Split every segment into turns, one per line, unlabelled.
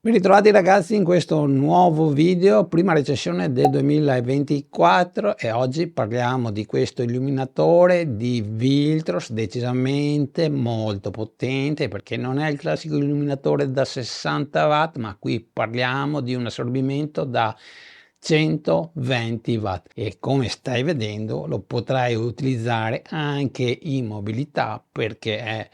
Ben ritrovati ragazzi in questo nuovo video, prima recensione del 2024, e oggi parliamo di questo illuminatore di Viltros decisamente molto potente, perché non è il classico illuminatore da 60 watt, ma qui parliamo di un assorbimento da 120 watt e come stai vedendo lo potrai utilizzare anche in mobilità, perché è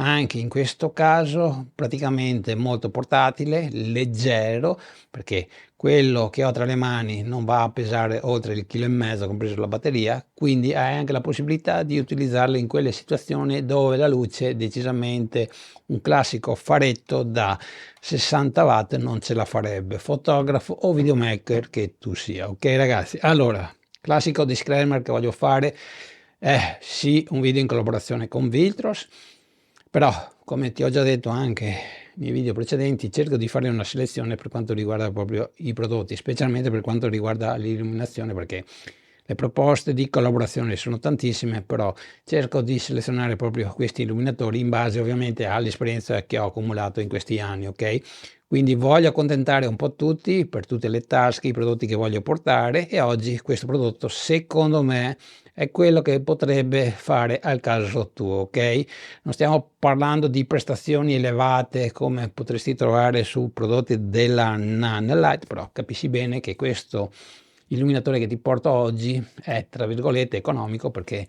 anche in questo caso praticamente molto portatile, leggero, perché quello che ho tra le mani non va a pesare oltre il chilo e mezzo, compreso la batteria, quindi hai anche la possibilità di utilizzarlo in quelle situazioni dove la luce decisamente un classico faretto da 60 watt non ce la farebbe, fotografo o videomaker che tu sia. Ok ragazzi, allora classico disclaimer che voglio fare è sì un video in collaborazione con Viltros, però come ti ho già detto anche nei video precedenti, cerco di fare una selezione per quanto riguarda proprio i prodotti, specialmente per quanto riguarda l'illuminazione, perché le proposte di collaborazione sono tantissime, però cerco di selezionare proprio questi illuminatori in base ovviamente all'esperienza che ho accumulato in questi anni, ok? Quindi voglio accontentare un po' tutti per tutte le tasche, i prodotti che voglio portare, e oggi questo prodotto secondo me è quello che potrebbe fare al caso tuo, ok? Non stiamo parlando di prestazioni elevate come potresti trovare su prodotti della Nanlite, però capisci bene che questo illuminatore che ti porto oggi è tra virgolette economico, perché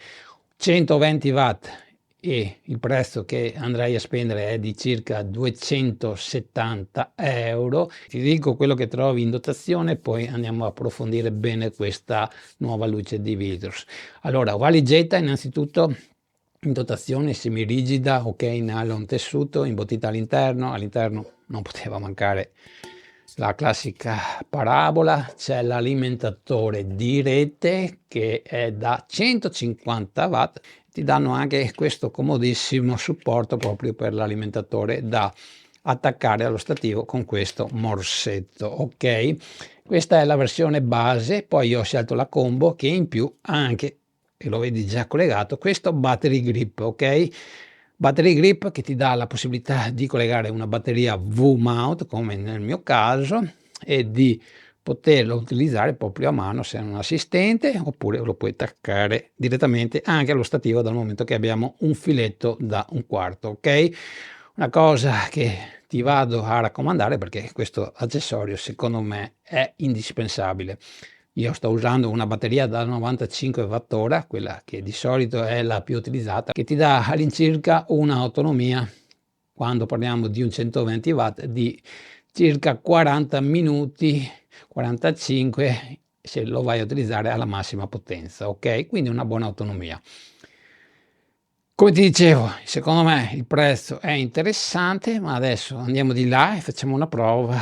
120 watt e il prezzo che andrai a spendere è di circa 270 euro. Ti dico quello che trovi in dotazione, poi andiamo a approfondire bene questa nuova luce di Viltros. Allora, valigetta innanzitutto in dotazione semirigida, ok, in nylon tessuto, imbottita all'interno non poteva mancare la classica parabola, c'è l'alimentatore di rete che è da 150 watt, ti danno anche questo comodissimo supporto proprio per l'alimentatore da attaccare allo stativo con questo morsetto, ok? Questa è la versione base, poi io ho scelto la combo che in più ha anche, e lo vedi già collegato, questo battery grip, ok? Battery grip che ti dà la possibilità di collegare una batteria V-mount come nel mio caso e di poterlo utilizzare proprio a mano se è un assistente, oppure lo puoi attaccare direttamente anche allo stativo dal momento che abbiamo un filetto da 1/4, ok? Una cosa che ti vado a raccomandare, perché questo accessorio secondo me è indispensabile. Io sto usando una batteria da 95 Wh, quella che di solito è la più utilizzata, che ti dà all'incirca un'autonomia, quando parliamo di un 120 watt, di circa 40 minuti, 45 se lo vai a utilizzare alla massima potenza, ok? Quindi una buona autonomia. Come ti dicevo, secondo me il prezzo è interessante, ma adesso andiamo di là e facciamo una prova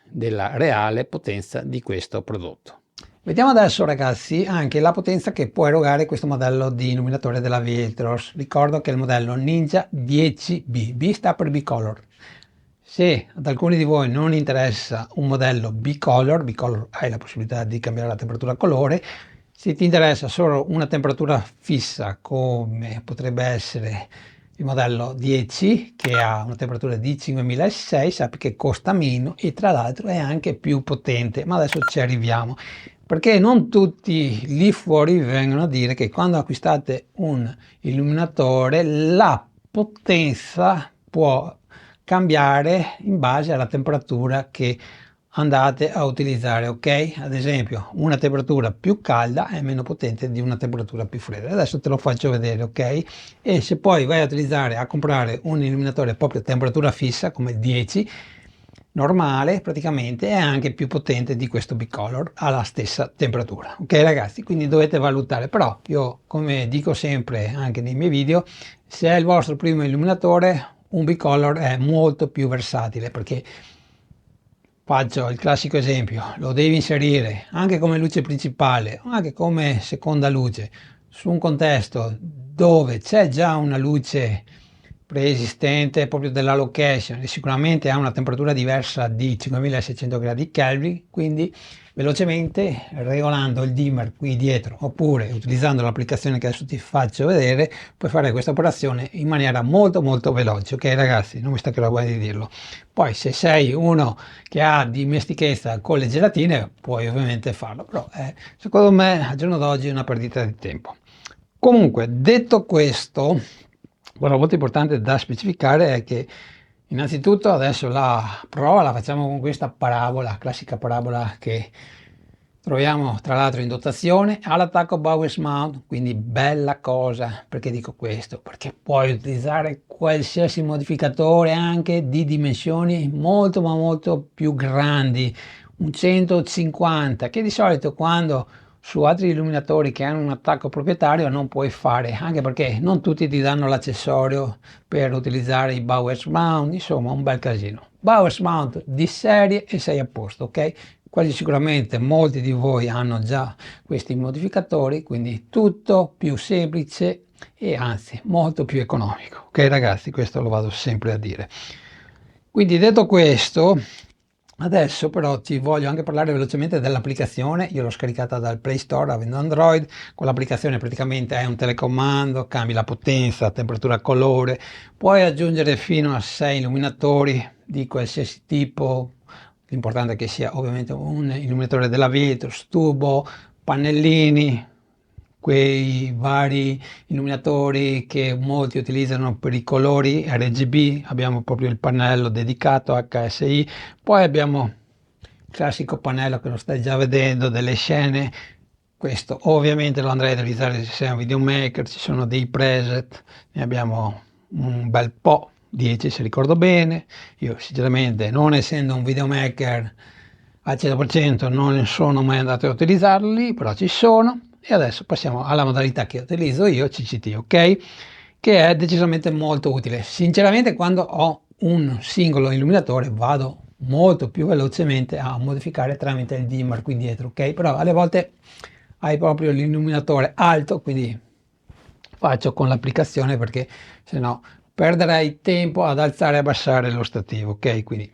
della reale potenza di questo prodotto. Vediamo adesso ragazzi anche la potenza che può erogare questo modello di illuminatore della Viltros. Ricordo che è il modello Ninja 10B, B sta per Bicolor. Se ad alcuni di voi non interessa un modello bicolor hai la possibilità di cambiare la temperatura a colore. Se ti interessa solo una temperatura fissa, come potrebbe essere il modello 10 che ha una temperatura di 5600, sappi che costa meno e tra l'altro è anche più potente, ma adesso ci arriviamo, perché non tutti lì fuori vengono a dire che quando acquistate un illuminatore la potenza può cambiare in base alla temperatura che andate a utilizzare, ok? Ad esempio una temperatura più calda è meno potente di una temperatura più fredda. Adesso te lo faccio vedere, ok? E se poi vai a utilizzare, a comprare un illuminatore proprio a temperatura fissa come 10 normale, praticamente è anche più potente di questo bicolor alla stessa temperatura, ok ragazzi? Quindi dovete valutare. Però io, come dico sempre anche nei miei video, se è il vostro primo illuminatore un bicolor è molto più versatile, perché faccio il classico esempio, lo devi inserire anche come luce principale o anche come seconda luce su un contesto dove c'è già una luce preesistente proprio della location e sicuramente ha una temperatura diversa di 5600 gradi Kelvin, quindi velocemente regolando il dimmer qui dietro oppure utilizzando l'applicazione che adesso ti faccio vedere puoi fare questa operazione in maniera molto veloce. Ok ragazzi, non mi staccherò mai di dirlo. Poi se sei uno che ha dimestichezza con le gelatine puoi ovviamente farlo, però secondo me al giorno d'oggi è una perdita di tempo. Comunque, detto questo, una volta importante da specificare è che innanzitutto adesso la prova la facciamo con questa parabola, classica parabola che troviamo tra l'altro in dotazione all'attacco Bowers Mount, quindi bella cosa. Perché dico questo? Perché puoi utilizzare qualsiasi modificatore anche di dimensioni molto ma molto più grandi, un 150 che di solito quando su altri illuminatori che hanno un attacco proprietario non puoi fare, anche perché non tutti ti danno l'accessorio per utilizzare i Bowers Mount, insomma un bel casino. Bowers Mount di serie e sei a posto, ok? Quasi sicuramente molti di voi hanno già questi modificatori, quindi tutto più semplice e anzi molto più economico, ok ragazzi? Questo lo vado sempre a dire. Quindi detto questo, adesso però ti voglio anche parlare velocemente dell'applicazione. Io l'ho scaricata dal Play Store avendo Android. Con l'applicazione praticamente hai un telecomando, cambi la potenza, temperatura, colore, puoi aggiungere fino a 6 illuminatori di qualsiasi tipo. L'importante è che sia ovviamente un illuminatore della Viltrox, tubo, pannellini, quei vari illuminatori che molti utilizzano per i colori RGB. Abbiamo proprio il pannello dedicato HSI, poi abbiamo il classico pannello che lo stai già vedendo delle scene. Questo ovviamente lo andrei ad utilizzare se sei un videomaker, ci sono dei preset, ne abbiamo un bel po', 10 se ricordo bene. Io sinceramente, non essendo un videomaker al 100%, non sono mai andato a utilizzarli, però ci sono. E adesso passiamo alla modalità che utilizzo io, CCT, ok? Che è decisamente molto utile. Sinceramente quando ho un singolo illuminatore vado molto più velocemente a modificare tramite il dimmer qui dietro, ok? Però alle volte hai proprio l'illuminatore alto, quindi faccio con l'applicazione perché se no perderei tempo ad alzare e abbassare lo stativo, ok? Quindi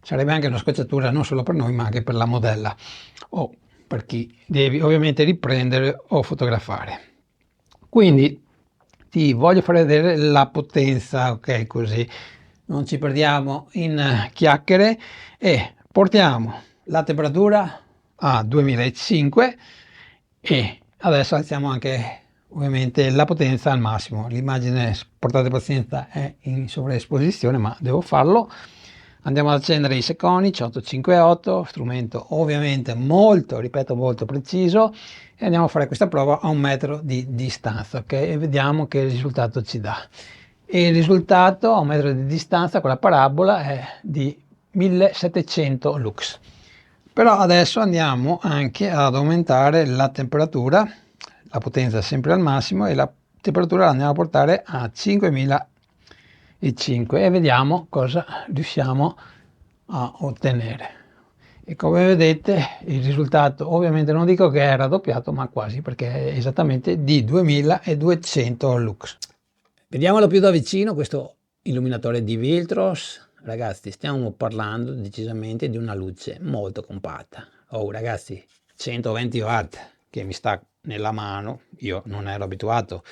sarebbe anche una scocciatura non solo per noi ma anche per la modella o per chi devi ovviamente riprendere o fotografare. Quindi ti voglio fare vedere la potenza, ok? Così non ci perdiamo in chiacchiere e portiamo la temperatura a 2005 e adesso alziamo anche ovviamente la potenza al massimo. L'immagine, portate pazienza, è in sovraesposizione ma devo farlo. Andiamo ad accendere i Seconic 858, strumento ovviamente molto, ripeto, molto preciso, e andiamo a fare questa prova a 1 metro di distanza, ok? E vediamo che risultato ci dà. E il risultato a 1 metro di distanza con la parabola è di 1700 lux. Però adesso andiamo anche ad aumentare la temperatura, la potenza sempre al massimo, e la temperatura la andiamo a portare a 5005 e vediamo cosa riusciamo a ottenere. E come vedete il risultato ovviamente non dico che è raddoppiato ma quasi, perché è esattamente di 2200 lux. Vediamolo più da vicino questo illuminatore di Viltrox. Ragazzi, stiamo parlando decisamente di una luce molto compatta. Oh ragazzi, 120 watt che mi sta nella mano, io non ero abituato.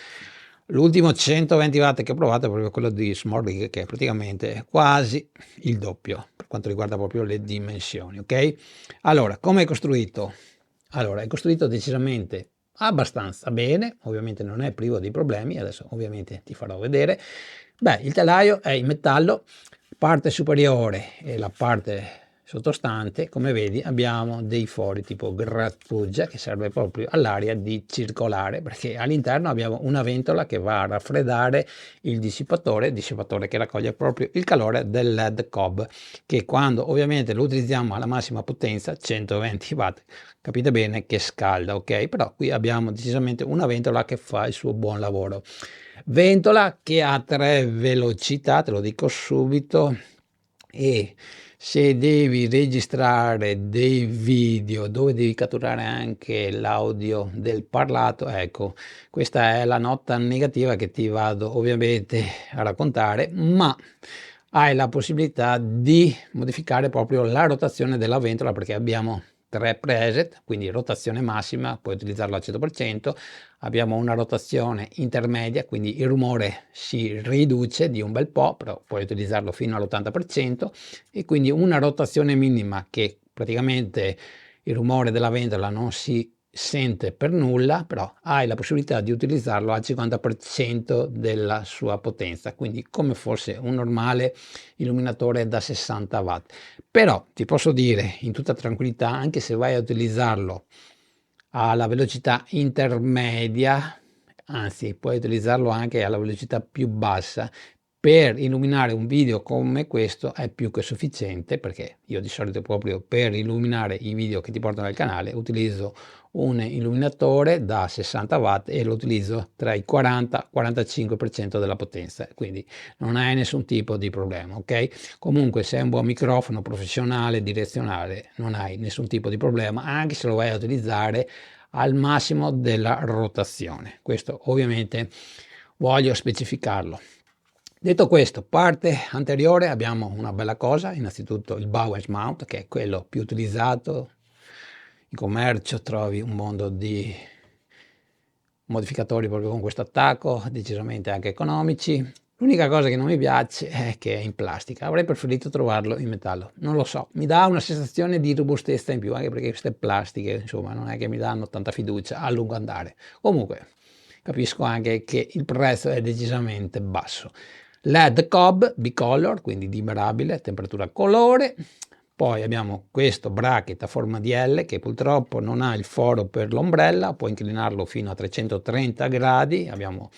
L'ultimo 120 watt che ho provato è proprio quello di Smallrig, che è praticamente quasi il doppio per quanto riguarda proprio le dimensioni, ok? Allora, come è costruito? Allora, è costruito decisamente abbastanza bene, ovviamente non è privo di problemi, adesso ovviamente ti farò vedere. Beh, il telaio è in metallo, parte superiore e la parte sottostante, come vedi abbiamo dei fori tipo grattugia che serve proprio all'aria di circolare, perché all'interno abbiamo una ventola che va a raffreddare il dissipatore che raccoglie proprio il calore del LED cob, che quando ovviamente lo utilizziamo alla massima potenza 120 watt capite bene che scalda, ok? Però qui abbiamo decisamente una ventola che fa il suo buon lavoro. Ventola che ha 3 velocità, te lo dico subito, e Se devi registrare dei video dove devi catturare anche l'audio del parlato, ecco, questa è la nota negativa che ti vado ovviamente a raccontare, ma hai la possibilità di modificare proprio la rotazione della ventola, perché abbiamo 3 preset, quindi rotazione massima, puoi utilizzarlo al 100%, abbiamo una rotazione intermedia, quindi il rumore si riduce di un bel po', però puoi utilizzarlo fino all'80%, e quindi una rotazione minima che praticamente il rumore della ventola non si sente per nulla, però hai la possibilità di utilizzarlo al 50% della sua potenza, quindi come fosse un normale illuminatore da 60 watt. Però ti posso dire in tutta tranquillità, anche se vai a utilizzarlo alla velocità intermedia, anzi puoi utilizzarlo anche alla velocità più bassa, per illuminare un video come questo è più che sufficiente, perché io di solito proprio per illuminare i video che ti portano al canale utilizzo un illuminatore da 60 watt e lo utilizzo tra i 40 e 45% della potenza, quindi non hai nessun tipo di problema, ok? Comunque se hai un buon microfono professionale direzionale non hai nessun tipo di problema, anche se lo vai a utilizzare al massimo della rotazione. Questo ovviamente voglio specificarlo. Detto questo, parte anteriore abbiamo una bella cosa, innanzitutto il Bowers Mount, che è quello più utilizzato in commercio, trovi un mondo di modificatori proprio con questo attacco, decisamente anche economici. L'unica cosa che non mi piace è che è in plastica, avrei preferito trovarlo in metallo, non lo so, mi dà una sensazione di robustezza in più, anche perché queste plastiche, insomma, non è che mi danno tanta fiducia a lungo andare. Comunque, capisco anche che il prezzo è decisamente basso. LED cob bicolor, quindi dimmable, temperatura colore. Poi abbiamo questo bracket a forma di L che purtroppo non ha il foro per l'ombrella, puoi inclinarlo fino a 330 gradi, abbiamo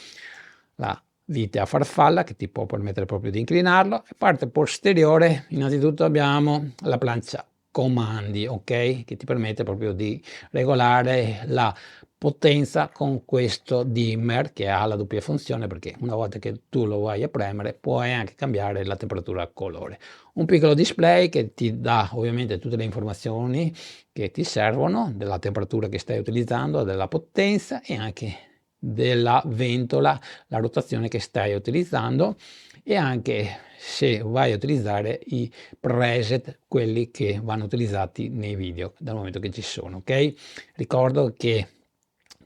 la vite a farfalla che ti può permettere proprio di inclinarlo. E parte posteriore, innanzitutto abbiamo la plancia comandi, ok, che ti permette proprio di regolare la potenza con questo dimmer che ha la doppia funzione, perché una volta che tu lo vai a premere puoi anche cambiare la temperatura colore. Un piccolo display che ti dà ovviamente tutte le informazioni che ti servono della temperatura che stai utilizzando, della potenza e anche della ventola, la rotazione che stai utilizzando, e anche se vai a utilizzare i preset, quelli che vanno utilizzati nei video dal momento che ci sono, ok? Ricordo che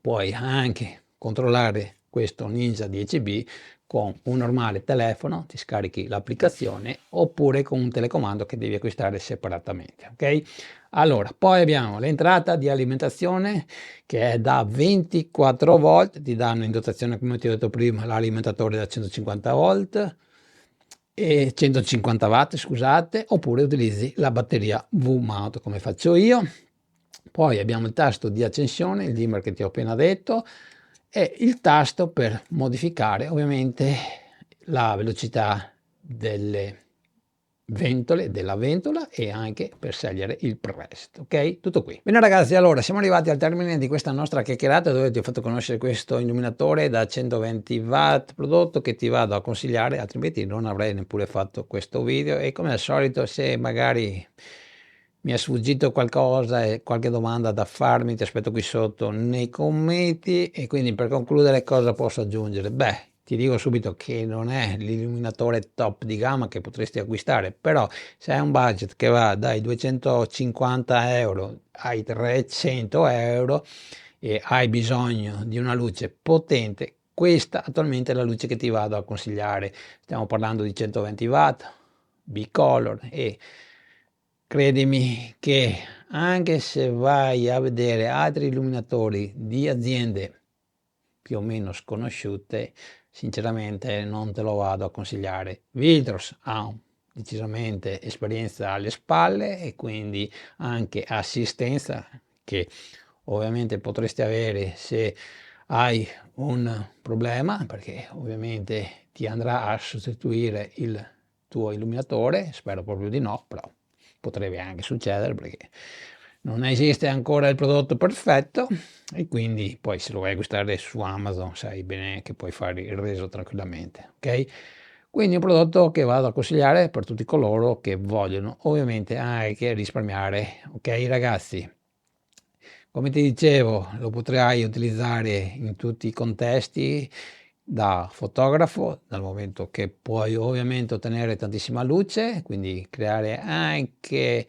puoi anche controllare questo Ninja 10B con un normale telefono, ti scarichi l'applicazione, oppure con un telecomando che devi acquistare separatamente, ok? Allora, poi abbiamo l'entrata di alimentazione che è da 24 volt, ti danno in dotazione, come ti ho detto prima, l'alimentatore da 150 volt e 150 watt, scusate, oppure utilizzi la batteria V-mount come faccio io. Poi abbiamo il tasto di accensione, il dimmer che ti ho appena detto, e il tasto per modificare ovviamente la velocità delle ventole, della ventola, e anche per scegliere il preset, ok? Tutto qui. Bene ragazzi, allora siamo arrivati al termine di questa nostra chiacchierata dove ti ho fatto conoscere questo illuminatore da 120 watt prodotto che ti vado a consigliare, altrimenti non avrei neppure fatto questo video. E come al solito, se magari mi è sfuggito qualcosa e qualche domanda da farmi, ti aspetto qui sotto nei commenti. E quindi per concludere, cosa posso aggiungere? Beh, ti dico subito che non è l'illuminatore top di gamma che potresti acquistare, però se hai un budget che va dai 250 euro ai 300 euro e hai bisogno di una luce potente, questa attualmente è la luce che ti vado a consigliare. Stiamo parlando di 120 watt, bicolor, e credimi che anche se vai a vedere altri illuminatori di aziende più o meno sconosciute, sinceramente non te lo vado a consigliare. Viltrox ha decisamente esperienza alle spalle e quindi anche assistenza che ovviamente potresti avere se hai un problema, perché ovviamente ti andrà a sostituire il tuo illuminatore, spero proprio di no, però potrebbe anche succedere perché non esiste ancora il prodotto perfetto, e quindi poi se lo vuoi acquistare su Amazon sai bene che puoi fare il reso tranquillamente, ok? Quindi un prodotto che vado a consigliare per tutti coloro che vogliono ovviamente anche risparmiare. Ok ragazzi, come ti dicevo, lo potrai utilizzare in tutti i contesti da fotografo, dal momento che puoi ovviamente ottenere tantissima luce, quindi creare anche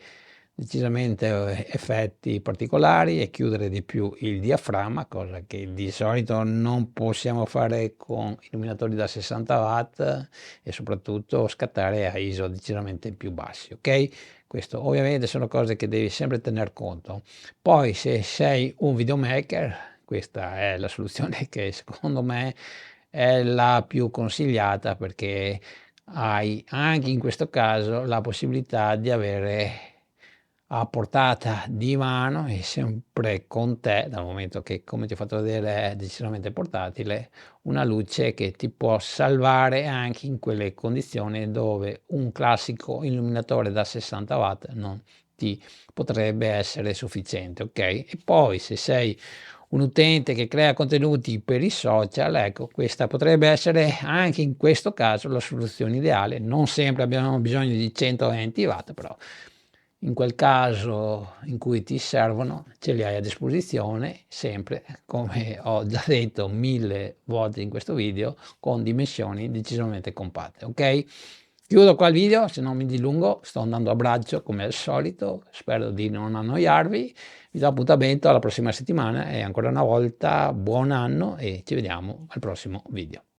decisamente effetti particolari e chiudere di più il diaframma, cosa che di solito non possiamo fare con illuminatori da 60 watt e soprattutto scattare a ISO decisamente più bassi, ok? Questo ovviamente sono cose che devi sempre tener conto. Poi se sei un videomaker, questa è la soluzione che secondo me è la più consigliata, perché hai anche in questo caso la possibilità di avere a portata di mano e sempre con te, dal momento che come ti ho fatto vedere è decisamente portatile, una luce che ti può salvare anche in quelle condizioni dove un classico illuminatore da 60 watt non ti potrebbe essere sufficiente, ok? E poi se sei un utente che crea contenuti per i social, ecco, questa potrebbe essere anche in questo caso la soluzione ideale. Non sempre abbiamo bisogno di 120 watt, però in quel caso in cui ti servono ce li hai a disposizione sempre, come ho già detto 1000 volte in questo video, con dimensioni decisamente compatte, ok? Chiudo qua il video, se non mi dilungo, sto andando a braccio come al solito, spero di non annoiarvi, vi do appuntamento alla prossima settimana e ancora una volta buon anno e ci vediamo al prossimo video.